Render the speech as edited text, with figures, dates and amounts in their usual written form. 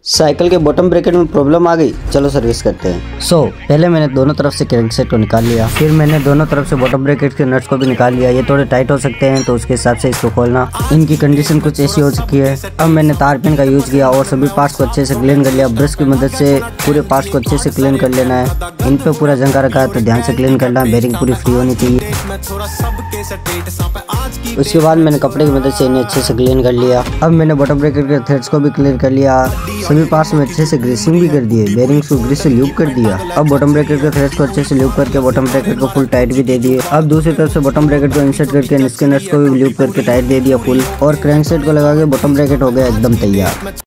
Cycle के bottom bracket में problem आ गई, चलो सर्विस करते हैं। पहले मैंने दोनों तरफ से क्रैंकसेट को निकाल लिया, फिर मैंने दोनों तरफ से बॉटम ब्रेकेट के नट्स को भी निकाल लिया। ये थोड़े टाइट हो सकते हैं तो उसके हिसाब से इसको खोलना। इनकी कंडीशन कुछ ऐसी हो चुकी है। अब मैंने तार पिन का यूज किया और सभी पार्ट्स को अच्छे से क्लीन कर लिया। ब्रश की मदद से पूरे पार्ट्स को अच्छे से क्लीन कर लेना है। इन पे पूरा जंग रखा है तो ध्यान से क्लीन करना। बेरिंग पूरी फ्री होनी चाहिए। उसके बाद मैंने कपड़े की मदद से इन्हें अच्छे से क्लीन कर लिया। अब मैंने बॉटम ब्रेकेट के थ्रेड्स को भी क्लीन कर लिया। सभी पार्ट्स में अच्छे से ग्रीसिंग भी कर दिए। बेरिंग्स को ग्रीस से ल्यूब कर दिया। अब बॉटम ब्रेकेट के थ्रेड्स को अच्छे से ल्यूब करके बॉटम ब्रेकेट को फुल टाइट भी दे दिए। अब दूसरी तरफ से बॉटम ब्रेकेट को इंसर्ट करके इसके नट्स को भी ल्यूब करके टाइट दे दिया फुल। और क्रैंकसेट को लगा के बॉटम ब्रेकेट हो गया एकदम तैयार।